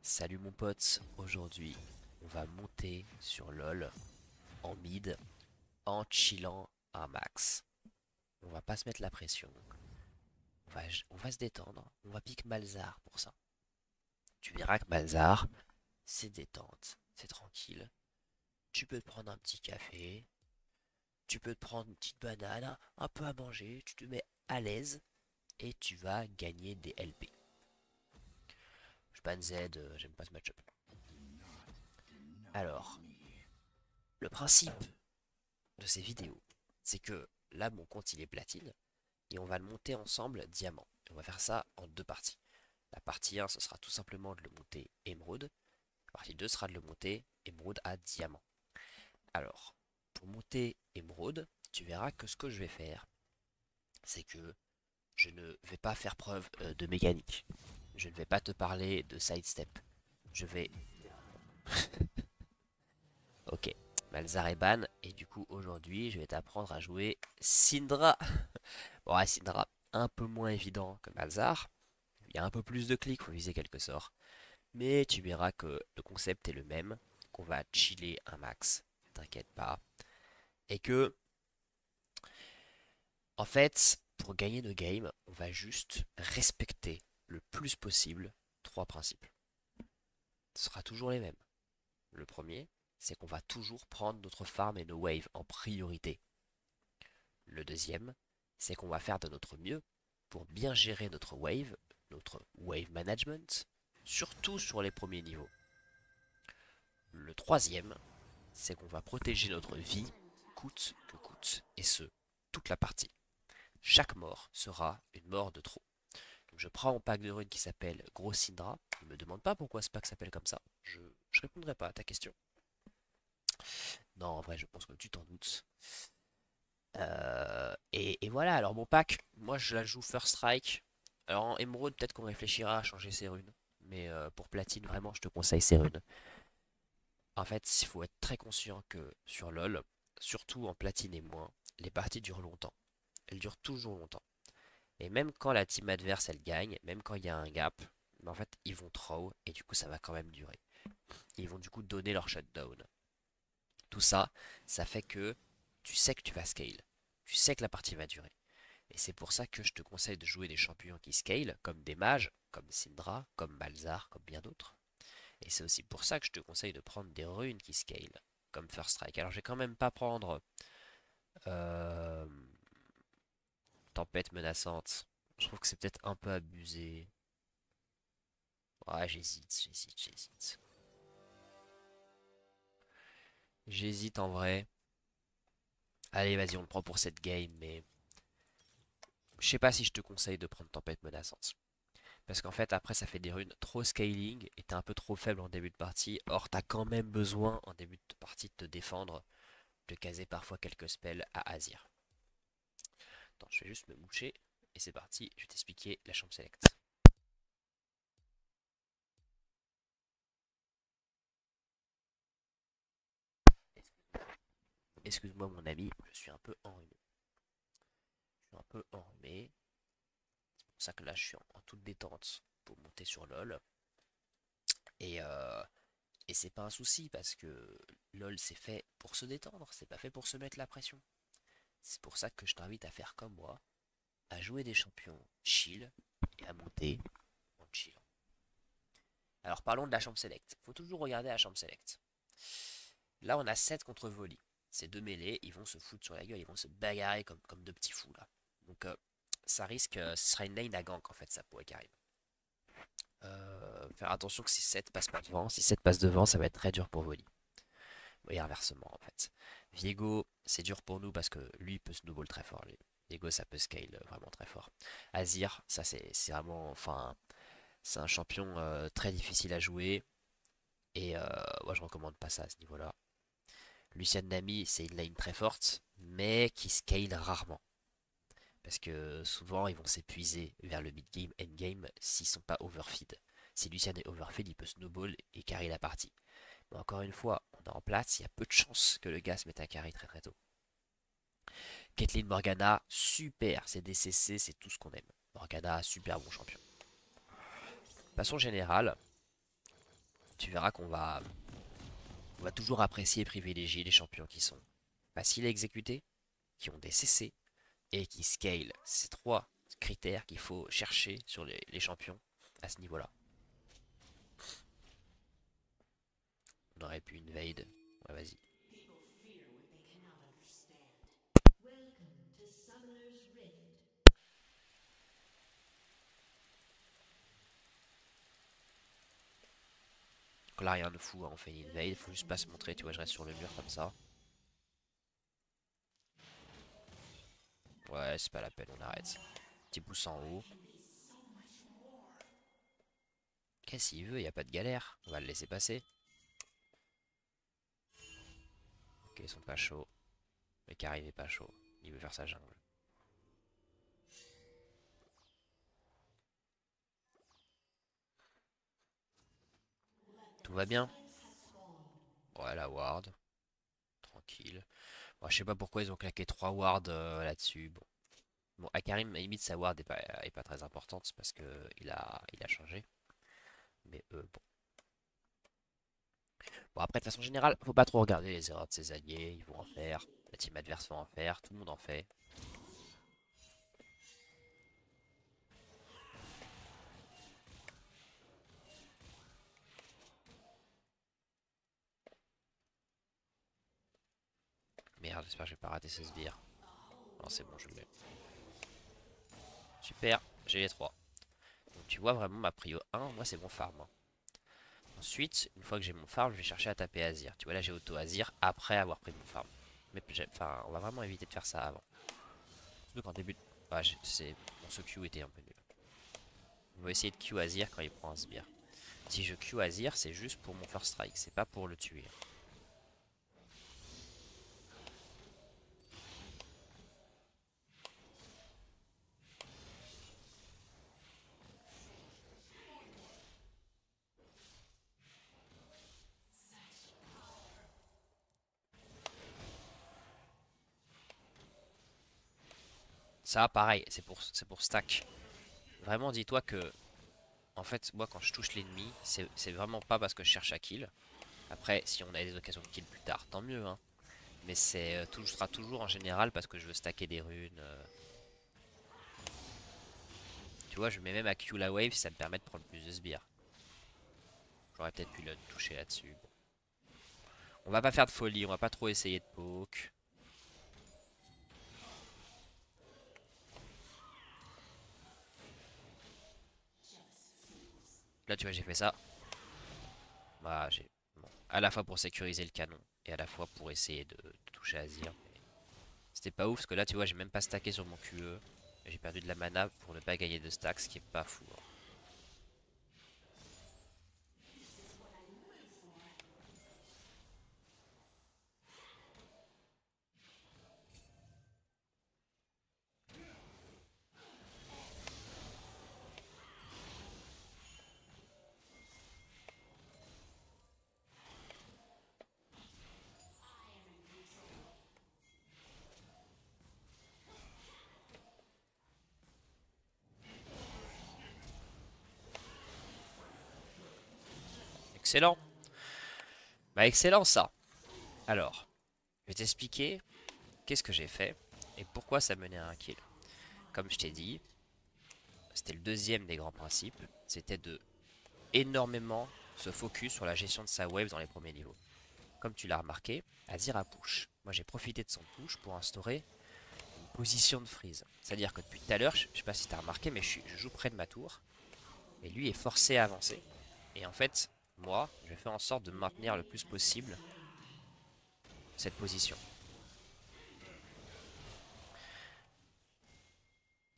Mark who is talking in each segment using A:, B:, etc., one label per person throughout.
A: Salut mon pote, aujourd'hui on va monter sur LoL en mid en chillant un max. On va pas se mettre la pression, on va se détendre, on va pique Malzahar pour ça. Tu verras que Malzahar, c'est détente, c'est tranquille. Tu peux te prendre un petit café, tu peux te prendre une petite banane, un peu à manger, tu te mets à l'aise et tu vas gagner des LP. Je ban Z, j'aime pas ce match-up. Alors, le principe de ces vidéos, c'est que là mon compte il est platine et on va le monter ensemble diamant. Et on va faire ça en deux parties. La partie 1 ce sera tout simplement de le monter émeraude. La partie 2 sera de le monter émeraude à diamant. Alors, pour monter émeraude, tu verras que ce que je vais faire, c'est que je ne vais pas faire preuve de mécanique. Je ne vais pas te parler de sidestep. Je vais... Ok, Malzahar est ban, et du coup aujourd'hui je vais t'apprendre à jouer Syndra. Bon, ouais, Syndra, un peu moins évident que Malzahar. Il y a un peu plus de clics, faut viser quelques sorts. Mais tu verras que le concept est le même, qu'on va chiller un max, t'inquiète pas. Et que, en fait, pour gagner nos games, on va juste respecter le plus possible trois principes. Ce sera toujours les mêmes. Le premier, c'est qu'on va toujours prendre notre farm et nos waves en priorité. Le deuxième, c'est qu'on va faire de notre mieux pour bien gérer notre wave management, surtout sur les premiers niveaux. Le troisième, c'est qu'on va protéger notre vie coûte que coûte, et ce, toute la partie. Chaque mort sera une mort de trop. Donc je prends mon pack de runes qui s'appelle Gros Syndra. Ne me demande pas pourquoi ce pack s'appelle comme ça. Je répondrai pas à ta question. Non, en vrai, je pense que tu t'en doutes. Et voilà, alors mon pack, moi je la joue First Strike. Alors en Emerald, peut-être qu'on réfléchira à changer ses runes. Mais pour Platine, vraiment, je te conseille ces runes. En fait, il faut être très conscient que sur LoL, surtout en Platine et moins, les parties durent longtemps. Elles durent toujours longtemps. Et même quand la team adverse elle gagne, même quand il y a un gap, en fait ils vont throw et du coup ça va quand même durer. Ils vont du coup donner leur shutdown. Tout ça, ça fait que tu sais que tu vas scale. Tu sais que la partie va durer. Et c'est pour ça que je te conseille de jouer des champions qui scale, comme des mages, comme Syndra, comme Malzahar, comme bien d'autres. Et c'est aussi pour ça que je te conseille de prendre des runes qui scale, comme First Strike. Alors je vais quand même pas prendre euh, Tempête menaçante. Je trouve que c'est peut-être un peu abusé. Ouais, j'hésite. J'hésite en vrai. Allez, vas-y, on le prend pour cette game, mais je sais pas si je te conseille de prendre Tempête menaçante. Parce qu'en fait, après, ça fait des runes trop scaling et t'es un peu trop faible en début de partie. Or, t'as quand même besoin en début de partie de te défendre, de caser parfois quelques spells à Azir. Attends, je vais juste me moucher et c'est parti. Je vais t'expliquer la chambre select. Excuse-moi, mon ami, je suis un peu enrhumé. Je suis un peu enrhumé. C'est pour ça que là, je suis en toute détente pour monter sur LoL. Et, euh, et c'est pas un souci parce que LoL, c'est fait pour se détendre, c'est pas fait pour se mettre la pression. C'est pour ça que je t'invite à faire comme moi, à jouer des champions chill et à monter en chill. Alors parlons de la chambre select. Faut toujours regarder la chambre select. Là, on a 7 contre Volley. Ces deux mêlés, ils vont se foutre sur la gueule, ils vont se bagarrer comme deux petits fous là. Donc ça risque, ce sera une lane à gank en fait, ça pourrait carrément. Faire attention que si 7 passe pas devant, si 7 passe devant, ça va être très dur pour Volley. Et inversement en fait. Viego, c'est dur pour nous parce que lui il peut snowball très fort. Viego, ça peut scale vraiment très fort. Azir, ça c'est vraiment, enfin, c'est un champion très difficile à jouer. Et moi je recommande pas ça à ce niveau-là. Lucian Nami, c'est une lane très forte, mais qui scale rarement. Parce que souvent ils vont s'épuiser vers le mid-game, endgame, s'ils sont pas overfeed. Si Lucian est overfeed, il peut snowball et carry la partie. Mais encore une fois, on est en place, il y a peu de chances que le gars se mette à carry très très tôt. Caitlyn Morgana, super, c'est DCC, c'est tout ce qu'on aime. Morgana, super bon champion. De façon générale, tu verras on va toujours apprécier et privilégier les champions qui sont faciles à exécuter, qui ont des CC et qui scale. C'est trois critères qu'il faut chercher sur les champions à ce niveau-là. On aurait pu invade. Ouais, vas-y. Donc là, rien de fou, hein, on fait une invade. Faut juste pas se montrer, tu vois, je reste sur le mur comme ça. Ouais, c'est pas la peine, on arrête. Petit pouce en haut. Qu'est-ce qu'il veut? Y a pas de galère. On va le laisser passer. Ok, ils sont pas chauds. Le Karim est pas chaud. Il veut faire sa jungle. Tout va bien. Ouais, la ward. Tranquille. Bon, je sais pas pourquoi ils ont claqué 3 wards là-dessus. Bon. Bon, Akarim, à limite, sa ward est pas très importante parce que il a changé. Mais bon. Bon, après, de façon générale, faut pas trop regarder les erreurs de ses alliés. Ils vont en faire. La team adverse va en faire. Tout le monde en fait. Merde, j'espère que je vais pas rater ce sbire. Non, c'est bon, je l'ai. Super, j'ai les 3. Donc tu vois vraiment ma prio 1, moi c'est mon farm, hein. Ensuite, une fois que j'ai mon farm, je vais chercher à taper Azir. Tu vois là j'ai auto Azir après avoir pris mon farm. Mais enfin, on va vraiment éviter de faire ça avant. Surtout qu'en début de... Ah, mon ce Q était un peu nul. On va essayer de Q Azir quand il prend un sbire. Si je Q Azir, c'est juste pour mon first strike, c'est pas pour le tuer. Ça, pareil, c'est pour stack. Vraiment, dis-toi que, en fait, moi quand je touche l'ennemi, c'est vraiment pas parce que je cherche à kill. Après, si on a des occasions de kill plus tard, tant mieux, hein. Mais c'est sera toujours en général parce que je veux stacker des runes. Tu vois, je mets même à Q la wave si ça me permet de prendre plus de sbires. J'aurais peut-être pu le toucher là-dessus. Bon. On va pas faire de folie, on va pas trop essayer de poke. Là, tu vois, j'ai fait ça. Bah, j'ai bon, à la fois pour sécuriser le canon et à la fois pour essayer de toucher Azir. C'était pas ouf parce que là, tu vois, j'ai même pas stacké sur mon QE. J'ai perdu de la mana pour ne pas gagner de stacks, ce qui est pas fou, hein. Excellent. Bah, excellent ça. Alors, je vais t'expliquer qu'est-ce que j'ai fait et pourquoi ça menait à un kill. Comme je t'ai dit, c'était le deuxième des grands principes, c'était de énormément se focus sur la gestion de sa wave dans les premiers niveaux. Comme tu l'as remarqué, Azir a push. Moi j'ai profité de son push pour instaurer une position de freeze. C'est-à-dire que depuis tout à l'heure, je sais pas si tu as remarqué, mais je joue près de ma tour. Et lui est forcé à avancer. Et en fait, moi, je vais faire en sorte de maintenir le plus possible cette position.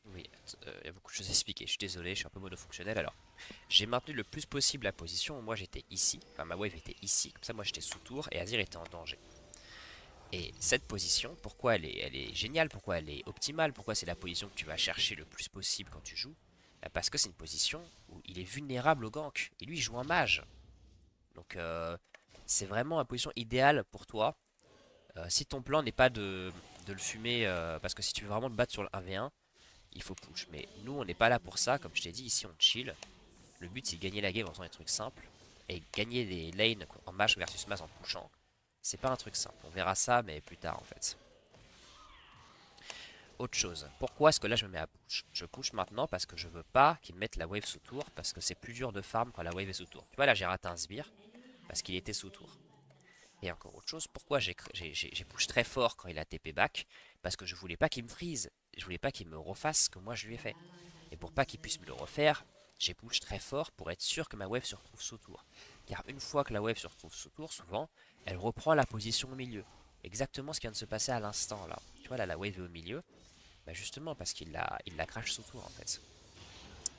A: Oui, il y a beaucoup de choses à expliquer. Je suis désolé, je suis un peu monofonctionnel. Alors, j'ai maintenu le plus possible la position où moi j'étais ici. Enfin, ma wave était ici. Comme ça, moi j'étais sous tour et Azir était en danger. Et cette position, pourquoi elle est géniale, pourquoi elle est optimale, pourquoi c'est la position que tu vas chercher le plus possible quand tu joues? Bah, parce que c'est une position où il est vulnérable au gank. Et lui, il joue un mage. Donc, c'est vraiment la position idéale pour toi. Si ton plan n'est pas de le fumer, parce que si tu veux vraiment te battre sur le 1v1, il faut push. Mais nous, on n'est pas là pour ça. Comme je t'ai dit, ici, on chill. Le but, c'est de gagner la game en faisant des trucs simples. et gagner des lanes en match versus mass en pushant, c'est pas un truc simple. On verra ça, mais plus tard en fait. Autre chose, pourquoi est-ce que là je me mets à push? Je push maintenant parce que je veux pas qu'ils me mettent la wave sous tour, parce que c'est plus dur de farm quand la wave est sous tour. Tu vois là j'ai raté un sbire, parce qu'il était sous tour. Et encore autre chose, pourquoi j'ai push très fort quand il a TP back? Parce que je voulais pas qu'il me freeze, je voulais pas qu'il me refasse ce que moi je lui ai fait. Et pour pas qu'il puisse me le refaire, j'ai push très fort pour être sûr que ma wave se retrouve sous tour. Car une fois que la wave se retrouve sous tour, souvent, elle reprend la position au milieu. Exactement ce qui vient de se passer à l'instant là. Tu vois là la wave est au milieu, bah justement parce qu'il la crash sous tour en fait.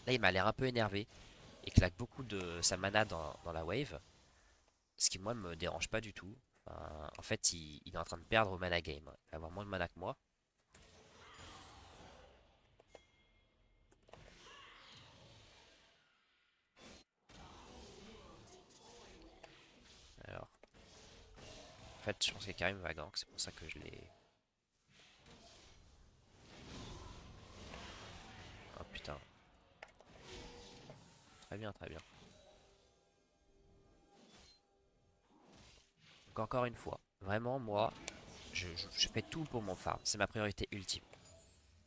A: Là il m'a l'air un peu énervé, il claque beaucoup de sa mana dans la wave, ce qui moi me dérange pas du tout. Enfin, en fait il est en train de perdre au mana game, il va avoir moins de mana que moi. Alors, en fait je pense qu'il y a Karim va gank, c'est pour ça que je l'ai... Oh putain, très bien très bien. Donc encore une fois, vraiment moi, je fais tout pour mon farm, c'est ma priorité ultime.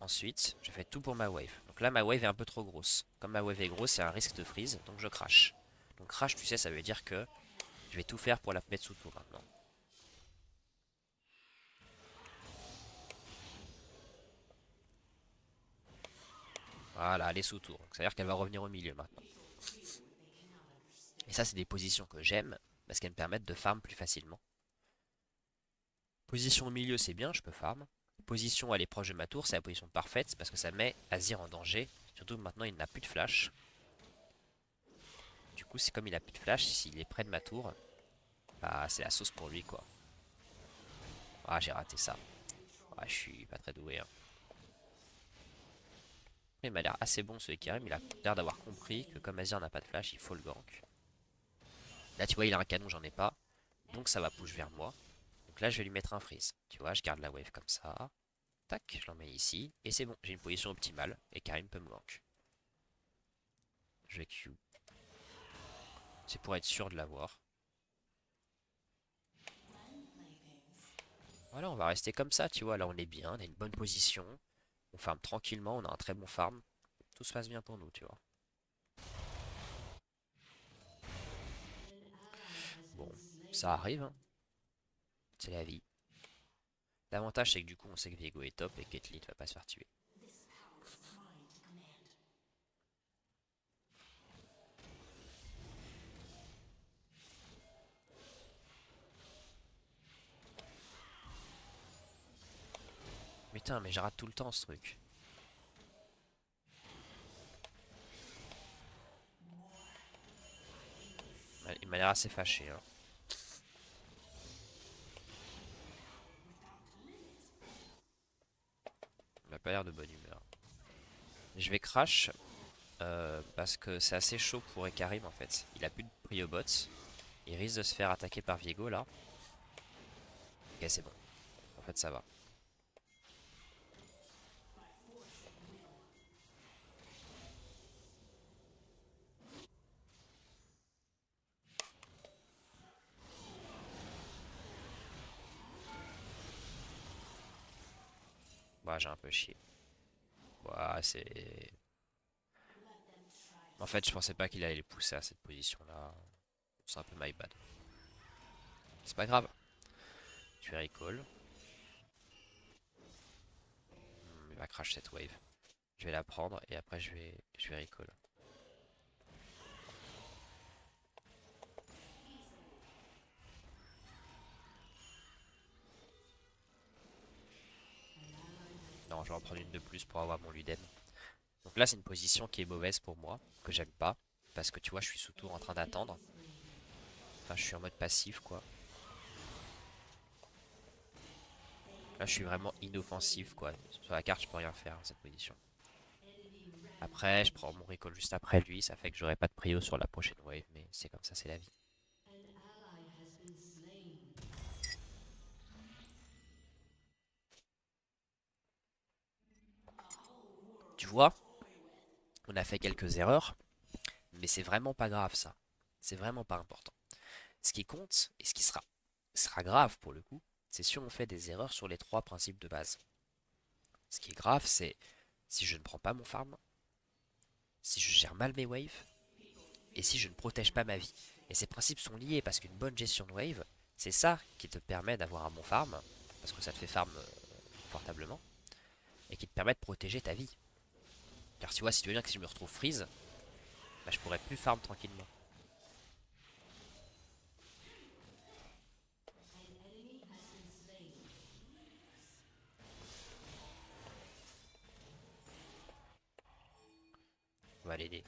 A: Ensuite, je fais tout pour ma wave. Donc là, ma wave est un peu trop grosse. Comme ma wave est grosse, il y a un risque de freeze, donc je crash. Donc crash, tu sais, ça veut dire que je vais tout faire pour la mettre sous tour maintenant. Voilà, elle est sous tour. Donc ça veut dire qu'elle va revenir au milieu maintenant. Et ça, c'est des positions que j'aime, parce qu'elles me permettent de farm plus facilement. Position au milieu, c'est bien, je peux farm. Position, elle est proche de ma tour, c'est la position parfaite, parce que ça met Azir en danger. Surtout que maintenant, il n'a plus de flash. Du coup, c'est comme il n'a plus de flash, s'il est près de ma tour, bah c'est la sauce pour lui, quoi. Ah, j'ai raté ça. Ah, je suis pas très doué, hein. Il m'a l'air assez bon ce Karim, il a l'air d'avoir compris que comme Azir n'a pas de flash, il faut le gank. Là tu vois il a un canon, j'en ai pas, donc ça va push vers moi. Donc là je vais lui mettre un freeze. Tu vois, je garde la wave comme ça. Tac, je l'emmène ici, et c'est bon, j'ai une position optimale, et Karim peut me gank. Je vais Q. C'est pour être sûr de l'avoir. Voilà, on va rester comme ça, tu vois, là on est bien, on a une bonne position. On farm tranquillement, on a un très bon farm. Tout se passe bien pour nous, tu vois. Bon, ça arrive, hein. C'est la vie. L'avantage, c'est que du coup, on sait que Viego est top et Caitlyn va pas se faire tuer. Putain, mais je rate tout le temps ce truc. Il m'a l'air assez fâché, hein. Il a pas l'air de bonne humeur. Je vais crash parce que c'est assez chaud pour Ekarim en fait. Il a plus de prio bots. Il risque de se faire attaquer par Viego là. Ok, c'est bon. En fait, ça va. Bah, j'ai un peu chié. Bah, c'est. En fait, je pensais pas qu'il allait les pousser à cette position là. C'est un peu my bad. C'est pas grave. Je vais recall. Il va crash cette wave. Je vais la prendre et après je vais recall. Non, je vais en prendre une de plus pour avoir mon Ludem. Donc là, c'est une position qui est mauvaise pour moi, que j'aime pas. Parce que tu vois, je suis sous tour en train d'attendre. Enfin, je suis en mode passif, quoi. Là, je suis vraiment inoffensif, quoi. Sur la carte, je peux rien faire, cette position. Après, je prends mon recall juste après lui. Ça fait que j'aurai pas de prio sur la prochaine wave. Mais c'est comme ça, c'est la vie. Tu vois, on a fait quelques erreurs. Mais c'est vraiment pas grave, ça. C'est vraiment pas important. Ce qui compte, et ce qui sera grave pour le coup, c'est si on fait des erreurs sur les trois principes de base. Ce qui est grave, c'est si je ne prends pas mon farm, si je gère mal mes waves, et si je ne protège pas ma vie. Et ces principes sont liés parce qu'une bonne gestion de wave, c'est ça qui te permet d'avoir un bon farm, parce que ça te fait farm confortablement, et qui te permet de protéger ta vie. Car tu vois, si tu veux bien que si je me retrouve freeze, bah, je pourrais plus farm tranquillement. On va l'aider.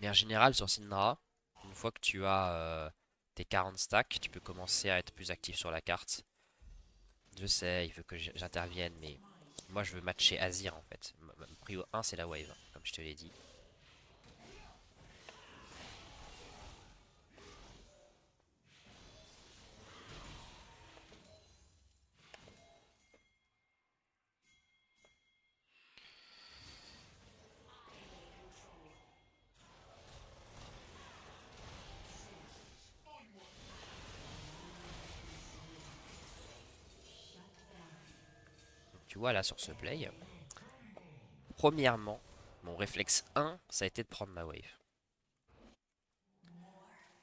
A: Mais en général, sur Syndra, une fois que tu as tes 40 stacks, tu peux commencer à être plus actif sur la carte. Je sais, il veut que j'intervienne, mais moi je veux matcher Azir en fait. Prio 1 c'est la wave, comme je te l'ai dit. Donc, tu vois là sur ce play, premièrement, mon réflexe 1, ça a été de prendre ma wave.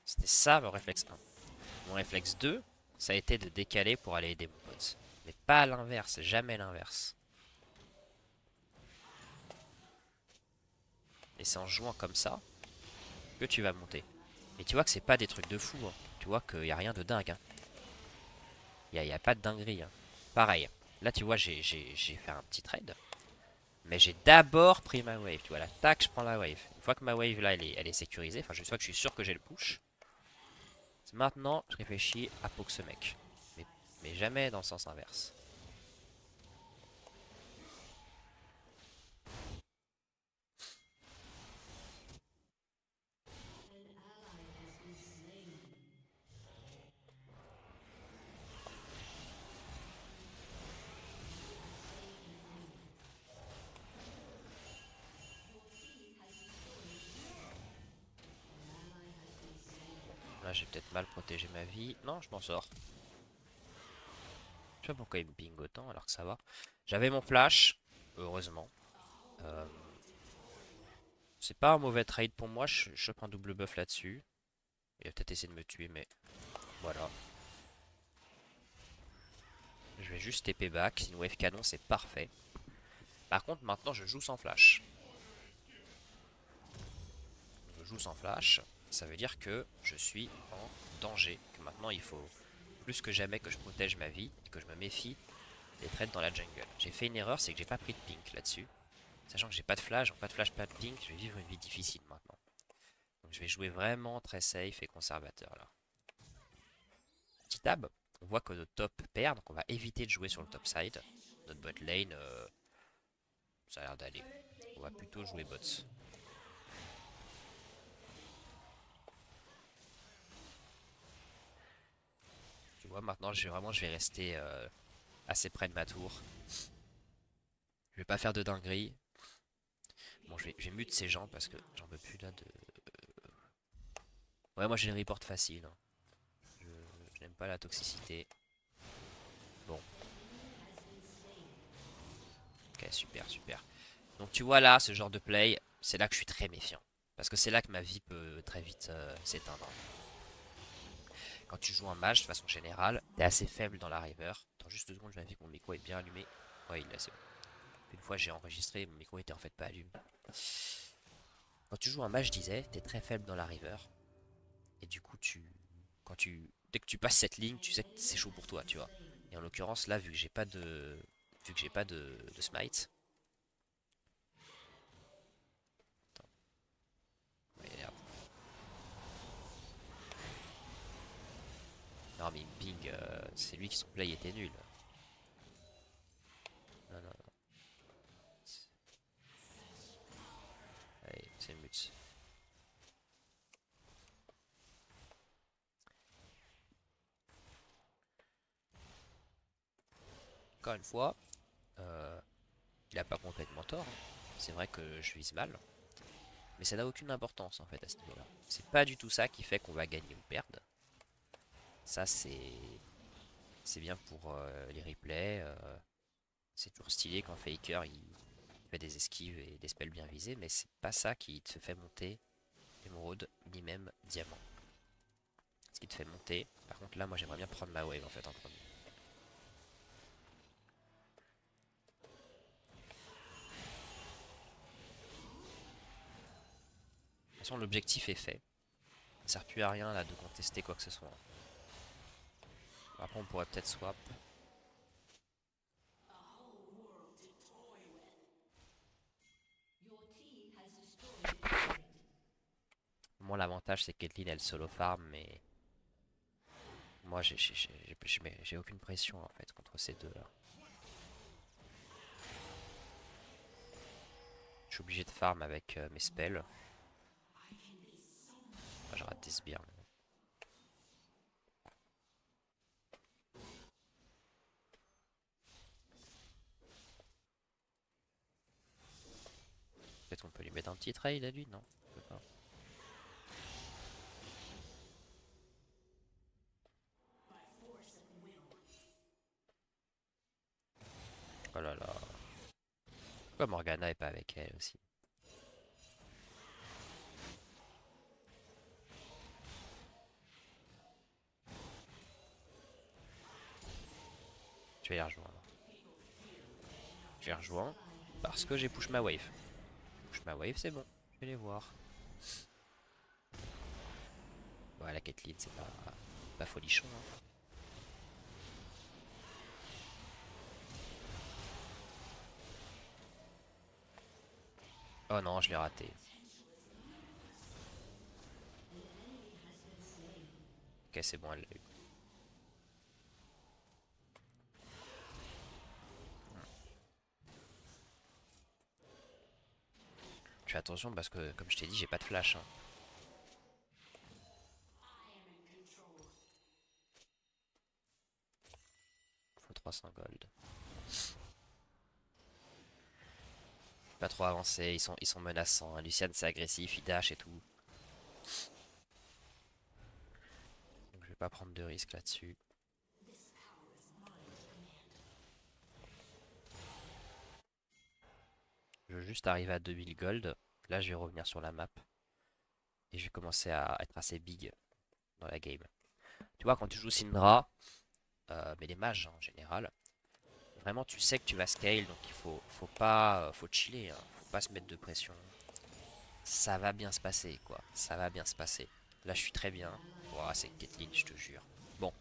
A: C'était ça mon réflexe 1. Mon réflexe 2, ça a été de décaler pour aller aider mon pote. Mais pas l'inverse, jamais l'inverse. Et c'est en jouant comme ça que tu vas monter. Et tu vois que c'est pas des trucs de fou, hein. Tu vois qu'il n'y a rien de dingue, hein. Y a pas de dinguerie, hein. Pareil, là tu vois j'ai fait un petit trade. Mais j'ai d'abord pris ma wave. Tu vois là, tac, je prends la wave. Une fois que ma wave là elle est sécurisée, enfin une fois que je suis sûr que j'ai le push, maintenant je réfléchis à poke ce mec. Mais jamais dans le sens inverse. Là j'ai peut-être mal protégé ma vie. Non, je m'en sors. Je sais pas pourquoi il me ping autant alors que ça va. J'avais mon flash, heureusement. Euh, c'est pas un mauvais trade pour moi, je chope un double buff là-dessus. Il va peut-être essayer de me tuer, mais voilà. Je vais juste TP back. Une wave canon, c'est parfait. Par contre, maintenant, je joue sans flash. Je joue sans flash. Ça veut dire que je suis en danger. Que maintenant, il faut plus que jamais que je protège ma vie et que je me méfie des trades dans la jungle. J'ai fait une erreur, c'est que j'ai pas pris de pink là-dessus. Sachant que j'ai pas de flash, pas de pink, je vais vivre une vie difficile maintenant. Donc je vais jouer vraiment très safe et conservateur là. Petit tab, on voit que notre top perd, donc on va éviter de jouer sur le top side. Notre bot lane, ça a l'air d'aller. On va plutôt jouer bots. Tu vois, maintenant je vais rester assez près de ma tour. Je vais pas faire de dinguerie. Bon, je vais mute ces gens parce que j'en peux plus là de. Ouais, moi j'ai le report facile, hein. Je, je n'aime pas la toxicité. Bon, ok, super, super. Donc tu vois là, ce genre de play, c'est là que je suis très méfiant. Parce que c'est là que ma vie peut très vite s'éteindre. Quand tu joues un mage, de façon générale, t'es assez faible dans la river. Attends juste 2 secondes, je vérifie que mon micro est bien allumé. Ouais, il est assez bon. Une fois j'ai enregistré, mon micro était en fait pas allumé. Quand tu joues un mage, je disais, t'es très faible dans la river. Et du coup, dès que tu passes cette ligne, tu sais que c'est chaud pour toi, tu vois. Et en l'occurrence, là, vu que j'ai pas de smite. Attends, ouais, merde. Non, mais Ping, c'est lui qui son play était nul. Non, non, non. Allez, c'est le mute. Encore une fois, il a pas complètement tort, hein. C'est vrai que je vise mal. Mais ça n'a aucune importance en fait à ce niveau-là. C'est pas du tout ça qui fait qu'on va gagner ou perdre. Ça c'est bien pour les replays. C'est toujours stylé quand Faker il fait des esquives et des spells bien visés, mais c'est pas ça qui te fait monter émeraude ni même diamant. Ce qui te fait monter. Par contre là moi j'aimerais bien prendre ma wave en fait en premier. De toute façon l'objectif est fait. Ça sert plus à rien là de contester quoi que ce soit. Après on pourrait peut-être swap. Moi l'avantage c'est que Caitlyn elle solo farm mais moi j'ai aucune pression en fait contre ces deux là. Je suis obligé de farm avec mes spells. Ah, je rate des sbires. Peut-être qu'on peut lui mettre un petit trade à lui, non? On peut pas. Oh là là. Pourquoi Morgana est pas avec elle aussi? Je vais les rejoindre. Je les rejoins parce que j'ai push ma wave. Push ma wave, c'est bon. Je vais les voir. Ouais, la Caitlyn, c'est pas folichon. Hein. Oh non, je l'ai raté. Ok, c'est bon, elle l'a eu. Je fais attention parce que, comme je t'ai dit, j'ai pas de flash. Hein. Faut 300 gold. Pas trop avancé, ils sont menaçants. Hein. Lucian c'est agressif, il dash et tout. Donc je vais pas prendre de risques là-dessus. Je veux juste arriver à 2000 gold. Là, je vais revenir sur la map. Et je vais commencer à être assez big dans la game. Tu vois, quand tu joues Syndra, mais les mages en général, vraiment tu sais que tu vas scale, donc faut pas, faut chiller, hein. Faut pas se mettre de pression. Ça va bien se passer, quoi. Ça va bien se passer. Là, je suis très bien. Ouah, c'est Caitlyn, je te jure. Bon,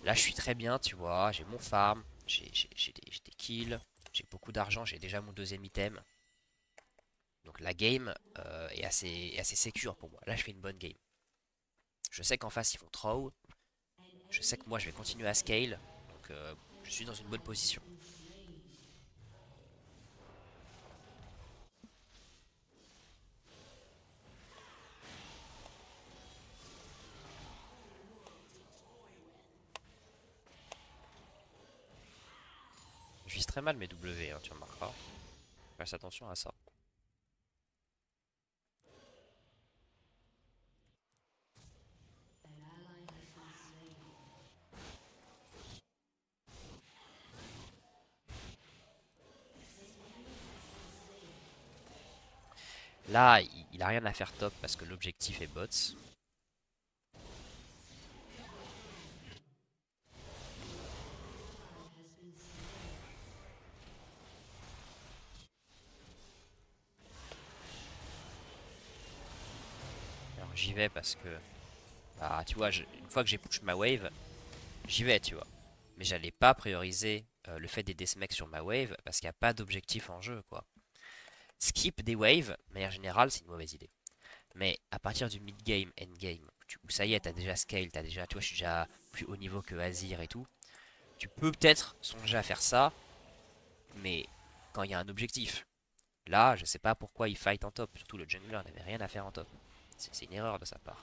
A: là, je suis très bien, tu vois. J'ai mon farm, j'ai des kills, j'ai beaucoup d'argent, j'ai déjà mon deuxième item. Donc la game est assez sécure pour moi. Là, je fais une bonne game. Je sais qu'en face, ils font throw. Je sais que moi, je vais continuer à scale. Donc, je suis dans une bonne position. Je vise très mal mes W, hein, tu remarqueras. Fasse attention à ça. Là, il a rien à faire top parce que l'objectif est bots. Alors j'y vais parce que, bah, tu vois, une fois que j'ai push ma wave, j'y vais, tu vois. Mais j'allais pas prioriser le fait d'aider ce mec sur ma wave parce qu'il n'y a pas d'objectif en jeu, quoi. Skip des waves, de manière générale, c'est une mauvaise idée. Mais à partir du mid-game, end-game, où ça y est, t'as déjà scale, t'as déjà, tu vois, je suis déjà plus haut niveau que Azir et tout. Tu peux peut-être songer à faire ça, mais quand il y a un objectif. Là, je sais pas pourquoi il fight en top. Surtout le jungler n'avait rien à faire en top. C'est une erreur de sa part.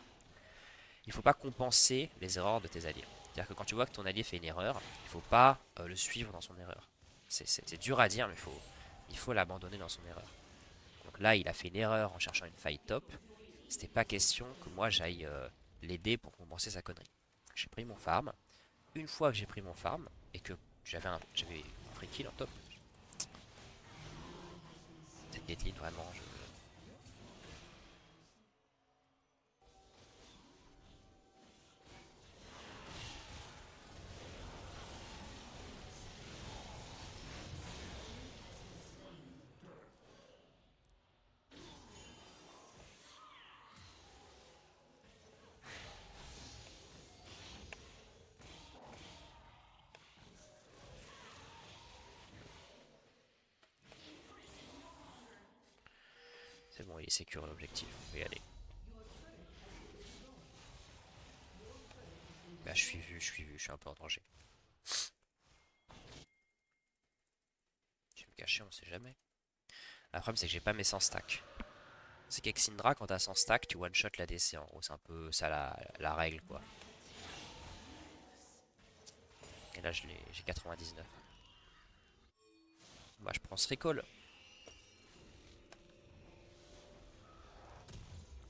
A: Il faut pas compenser les erreurs de tes alliés. C'est-à-dire que quand tu vois que ton allié fait une erreur, il faut pas le suivre dans son erreur. C'est dur à dire, mais il faut l'abandonner dans son erreur. Donc là, il a fait une erreur en cherchant une fight top. C'était pas question que moi j'aille l'aider pour compenser sa connerie. J'ai pris mon farm. Une fois que j'ai pris mon farm et que j'avais un free kill en top, cette Caitlyn vraiment, c'est bon, il est sécure l'objectif, on peut y aller. Là, je suis vu, je suis vu, je suis un peu en danger. Je vais me cacher, on sait jamais. Le problème, c'est que j'ai pas mes 100 stacks. C'est qu'avec Syndra, quand t'as 100 stacks, tu one-shot la DC en gros. C'est un peu ça la règle, quoi. Et là, j'ai 99. Bah, je prends ce recall.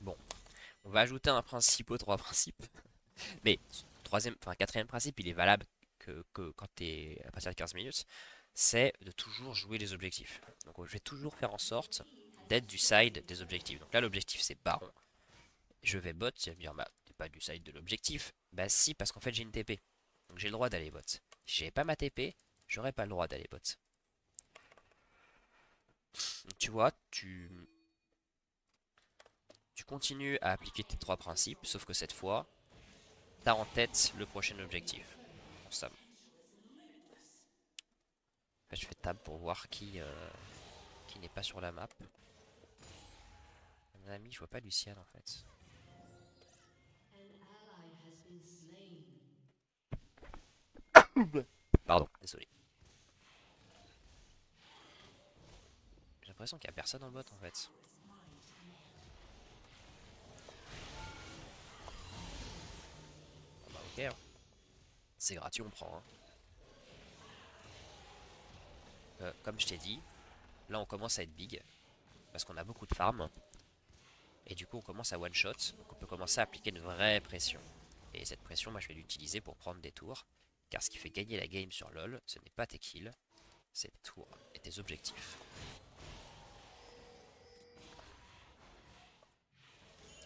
A: Bon, on va ajouter un principe aux trois principes. Mais troisième, enfin quatrième principe, il est valable que quand t'es à partir de 15 minutes, c'est de toujours jouer les objectifs. Donc je vais toujours faire en sorte d'être du side des objectifs. Donc là, l'objectif c'est Baron. Je vais bot, tu vas me dire, bah t'es pas du side de l'objectif. Bah si, parce qu'en fait j'ai une TP. Donc j'ai le droit d'aller bot. Si j'avais pas ma TP, j'aurais pas le droit d'aller bot. Donc tu vois, tu continues à appliquer tes trois principes, sauf que cette fois, t'as en tête le prochain objectif. Constamment. En fait, je fais tab pour voir qui n'est pas sur la map. Mon ami, je vois pas Lucian en fait. Pardon, désolé. J'ai l'impression qu'il y a personne en bot en fait. Bon, bah ok, hein. C'est gratuit, on prend. Hein. Comme je t'ai dit, là on commence à être big. Parce qu'on a beaucoup de farm. Et du coup on commence à one shot. Donc on peut commencer à appliquer une vraie pression. Et cette pression, moi je vais l'utiliser pour prendre des tours. Car ce qui fait gagner la game sur LoL, ce n'est pas tes kills, c'est tes tours et tes objectifs.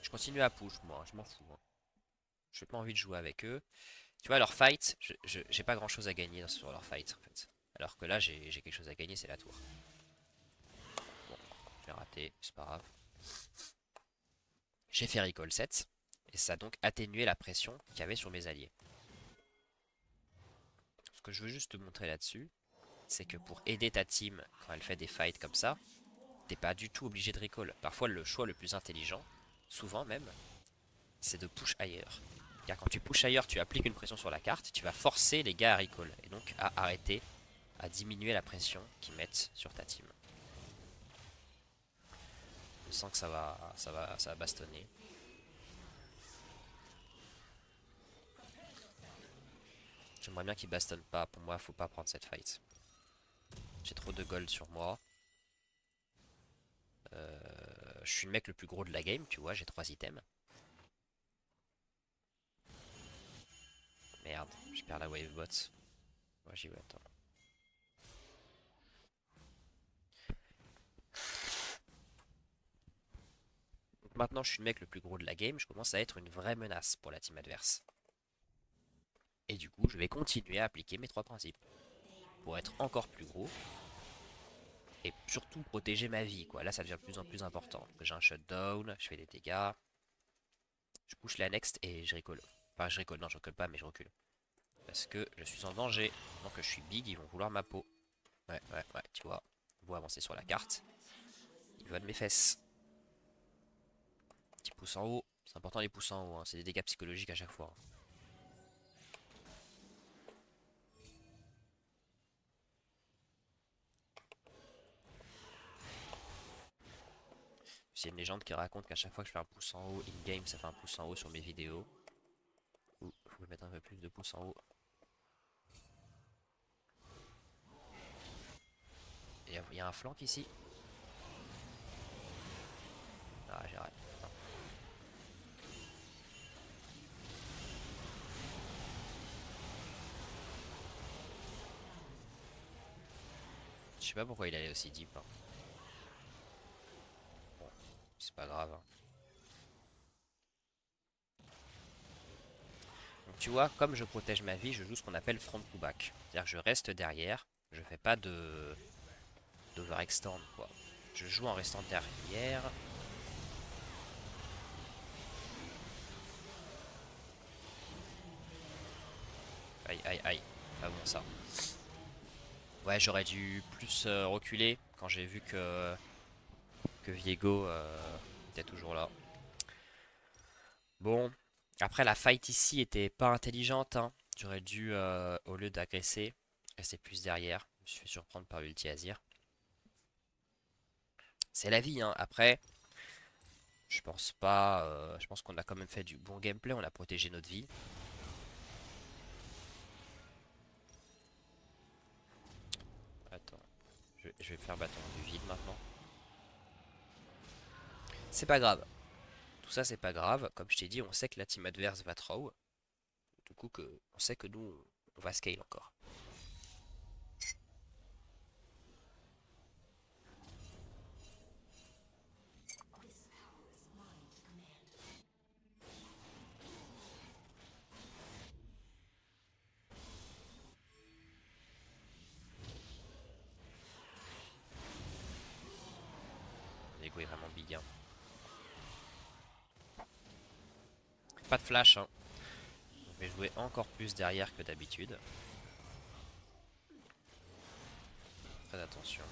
A: Je continue à push, moi, je m'en fous. Hein. Je n'ai pas envie de jouer avec eux. Tu vois, leur fight, j'ai pas grand chose à gagner sur leur fight en fait. Alors que là, j'ai quelque chose à gagner, c'est la tour. Bon, j'ai raté, c'est pas grave. J'ai fait recall 7, et ça a donc atténué la pression qu'il y avait sur mes alliés. Ce que je veux juste te montrer là-dessus, c'est que pour aider ta team quand elle fait des fights comme ça, t'es pas du tout obligé de recall. Parfois, le choix le plus intelligent, souvent même, c'est de push ailleurs. Car quand tu push ailleurs, tu appliques une pression sur la carte, tu vas forcer les gars à recall, et donc à arrêter, à diminuer la pression qu'ils mettent sur ta team. Je sens que ça va bastonner. J'aimerais bien qu'il bastonne pas. Pour moi, faut pas prendre cette fight. J'ai trop de gold sur moi. Je suis le mec le plus gros de la game, tu vois, j'ai 3 items. Merde, je perds la wave bot. Moi j'y vais, attends. Donc maintenant je suis le mec le plus gros de la game, je commence à être une vraie menace pour la team adverse. Et du coup, je vais continuer à appliquer mes trois principes. Pour être encore plus gros. Et surtout protéger ma vie, quoi. Là, ça devient de plus en plus important. J'ai un shutdown, je fais des dégâts. Je push la next et je recall. Enfin, je recall, non, je recall pas, mais je recule. Parce que je suis en danger. Donc que je suis big, ils vont vouloir ma peau. Ouais, ouais, ouais, tu vois. Ils vont avancer sur la carte. Ils veulent mes fesses. Petit pouce en haut. C'est important les pouces en haut, hein. C'est des dégâts psychologiques à chaque fois. Hein. C'est une légende qui raconte qu'à chaque fois que je fais un pouce en haut in-game, ça fait un pouce en haut sur mes vidéos. Ouh, faut que je mette un peu plus de pouces en haut. Il y a un flank ici. Ah, j'ai raté. Je sais pas pourquoi il allait aussi deep, hein. Bon, c'est pas grave, hein. Donc tu vois, comme je protège ma vie, je joue ce qu'on appelle front to back. C'est-à-dire que je reste derrière, je fais pas de d'overextend quoi. Je joue en restant derrière. Aïe aïe aïe, pas bon ça. Ouais, j'aurais dû plus reculer quand j'ai vu que Viego était toujours là. Bon, après la fight ici était pas intelligente, hein. J'aurais dû, au lieu d'agresser, rester plus derrière. Je me suis fait surprendre par l'ulti Azir. C'est la vie, hein. Après, je pense pas. Je pense qu'on a quand même fait du bon gameplay. On a protégé notre vie. Attends, je vais me faire bâton du vide maintenant. C'est pas grave. Tout ça, c'est pas grave. Comme je t'ai dit, on sait que la team adverse va throw. Du coup, on sait que nous, on va scale encore. L'ego est vraiment big, hein. Pas de flash, hein. Je vais jouer encore plus derrière que d'habitude. Très attention.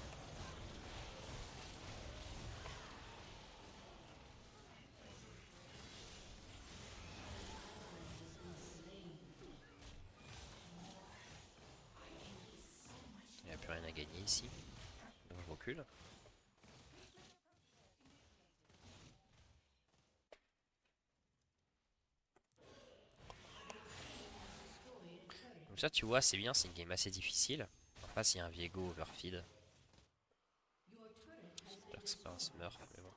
A: Il n'y a plus rien à gagner ici. Donc je recule. Donc ça, tu vois, c'est bien, c'est une game assez difficile. En face, il y a un Viego overfeed. J'espère que c'est pas un Smurf, mais bon.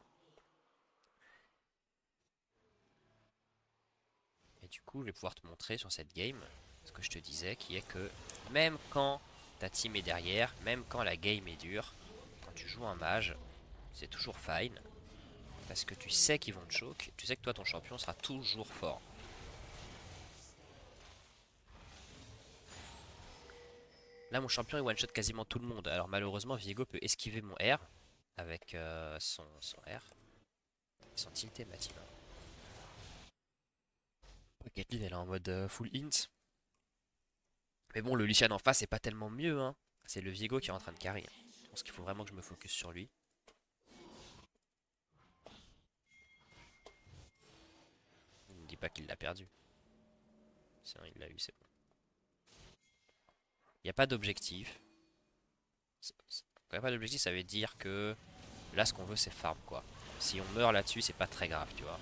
A: Et du coup, je vais pouvoir te montrer sur cette game ce que je te disais, qui est que même quand ta team est derrière, même quand la game est dure, quand tu joues un mage, c'est toujours fine. Parce que tu sais qu'ils vont te choke, tu sais que toi, ton champion sera toujours fort. Là, mon champion, il one-shot quasiment tout le monde. Alors malheureusement, Viego peut esquiver mon R avec son R. Ils sont tiltés, ma team. Caitlyn, elle est en mode full int. Mais bon, le Lucian en face, c'est pas tellement mieux, hein. C'est le Viego qui est en train de carry. Je pense qu'il faut vraiment que je me focus sur lui. Il ne me dit pas qu'il l'a perdu. Sinon, il l'a eu, c'est bon. Il n'y a pas d'objectif. Quand il n'y a pas d'objectif, ça veut dire que là, ce qu'on veut, c'est farm, quoi. Si on meurt là-dessus, c'est pas très grave, tu vois.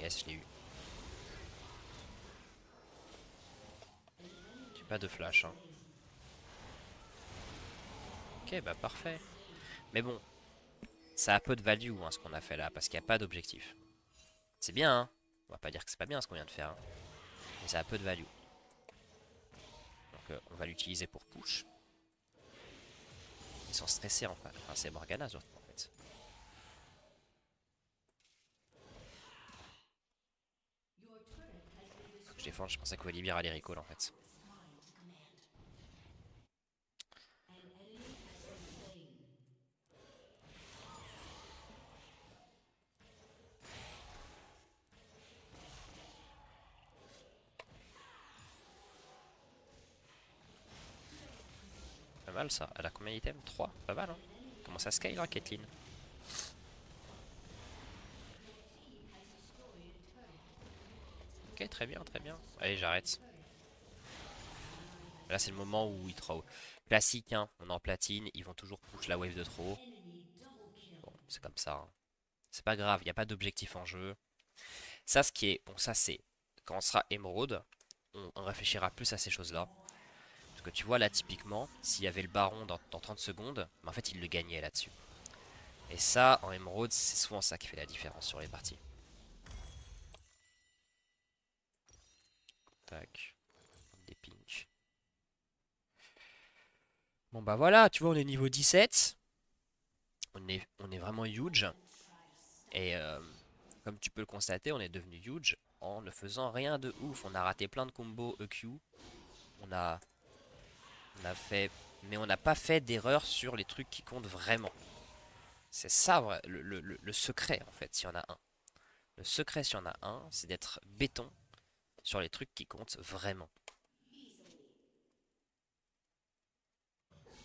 A: Yes, je l'ai eu. J'ai pas de flash, hein. Ok, bah parfait. Mais bon, ça a peu de value, hein, ce qu'on a fait là, parce qu'il n'y a pas d'objectif. C'est bien, hein. On va pas dire que c'est pas bien ce qu'on vient de faire, hein. Mais ça a peu de value. Donc on va l'utiliser pour push. Ils sont stressés en fait. Enfin, c'est Morgana surtout en fait. Je défends, je pensais qu'Olivier allait recall en fait. Pas mal ça. Elle a combien d'items? 3. Pas mal, hein. Comment ça scale, hein, Caitlyn? Ok, très bien, très bien. Allez, j'arrête. Là, c'est le moment où ils throw. Classique, hein. On est en platine. Ils vont toujours push la wave de trop. Bon, c'est comme ça, hein. C'est pas grave, il n'y a pas d'objectif en jeu. Ça, ce qui est. Bon, ça, c'est. Quand on sera émeraude, on réfléchira plus à ces choses-là. Parce que tu vois là, typiquement, s'il y avait le baron dans 30 secondes, en fait, il le gagnait là-dessus. Et ça, en émeraude, c'est souvent ça qui fait la différence sur les parties. Tac, des pinks. Bon bah voilà, tu vois, on est niveau 17. On est vraiment huge. Et comme tu peux le constater, on est devenu huge en ne faisant rien de ouf. On a raté plein de combos EQ. On a, on a fait... Mais on n'a pas fait d'erreur sur les trucs qui comptent vraiment. C'est ça le secret en fait, s'il y en a un. Le secret, s'il y en a un, c'est d'être béton sur les trucs qui comptent vraiment.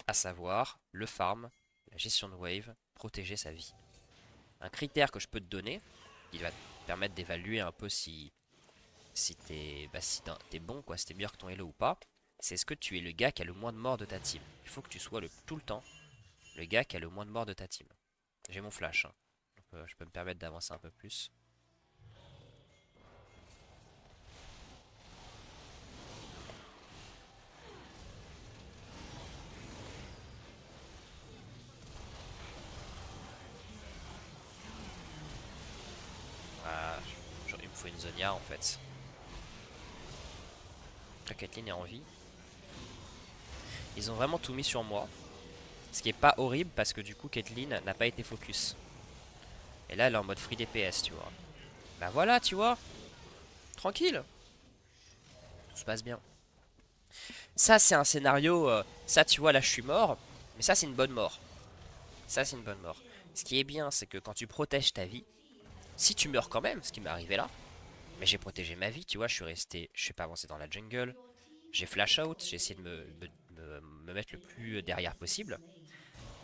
A: À savoir le farm, la gestion de wave, protéger sa vie. Un critère que je peux te donner, qui va te permettre d'évaluer un peu si t'es bon, quoi, si t'es meilleur que ton elo ou pas, c'est est-ce que tu es le gars qui a le moins de morts de ta team. Il faut que tu sois tout le temps le gars qui a le moins de morts de ta team. J'ai mon flash, hein. Donc, je peux me permettre d'avancer un peu plus. Ah, il me faut une Zonia en fait. La Caitlyn est en vie. Ils ont vraiment tout mis sur moi. Ce qui est pas horrible parce que du coup Caitlyn n'a pas été focus. Et là elle est en mode free DPS, tu vois. Bah voilà, tu vois. Tranquille. Tout se passe bien. Ça c'est un scénario. Ça tu vois là je suis mort. Mais ça c'est une bonne mort. Ça c'est une bonne mort. Ce qui est bien c'est que quand tu protèges ta vie, si tu meurs quand même, ce qui m'est arrivé là, mais j'ai protégé ma vie, tu vois, je suis resté, je suis pas avancé dans la jungle, j'ai flash out, j'ai essayé de me mettre le plus derrière possible.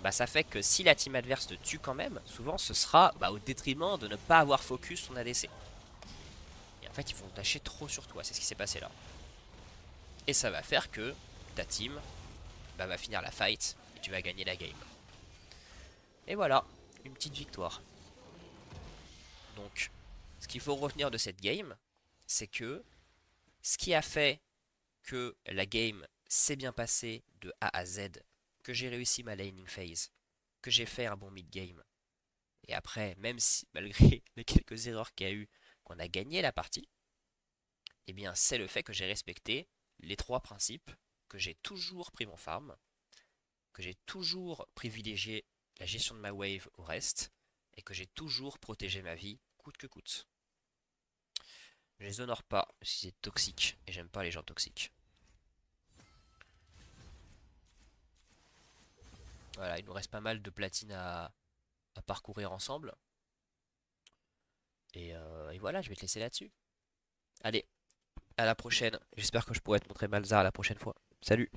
A: Bah ça fait que si la team adverse te tue quand même, souvent ce sera au détriment de ne pas avoir focus son ADC. Et en fait ils vont tâcher trop sur toi, c'est ce qui s'est passé là. Et ça va faire que ta team va finir la fight et tu vas gagner la game. Et voilà, une petite victoire. Donc, ce qu'il faut retenir de cette game, c'est que ce qui a fait que la game s'est bien passée de A à Z, que j'ai réussi ma laning phase, que j'ai fait un bon mid game, et après, même si malgré les quelques erreurs qu'il y a eu, qu'on a gagné la partie, eh bien c'est le fait que j'ai respecté les trois principes, que j'ai toujours pris mon farm, que j'ai toujours privilégié la gestion de ma wave au reste, et que j'ai toujours protégé ma vie coûte que coûte. Je les honore pas si c'est toxique, et j'aime pas les gens toxiques. Voilà, il nous reste pas mal de platines à parcourir ensemble. Et voilà, je vais te laisser là-dessus. Allez, à la prochaine. J'espère que je pourrai te montrer Malzar la prochaine fois. Salut!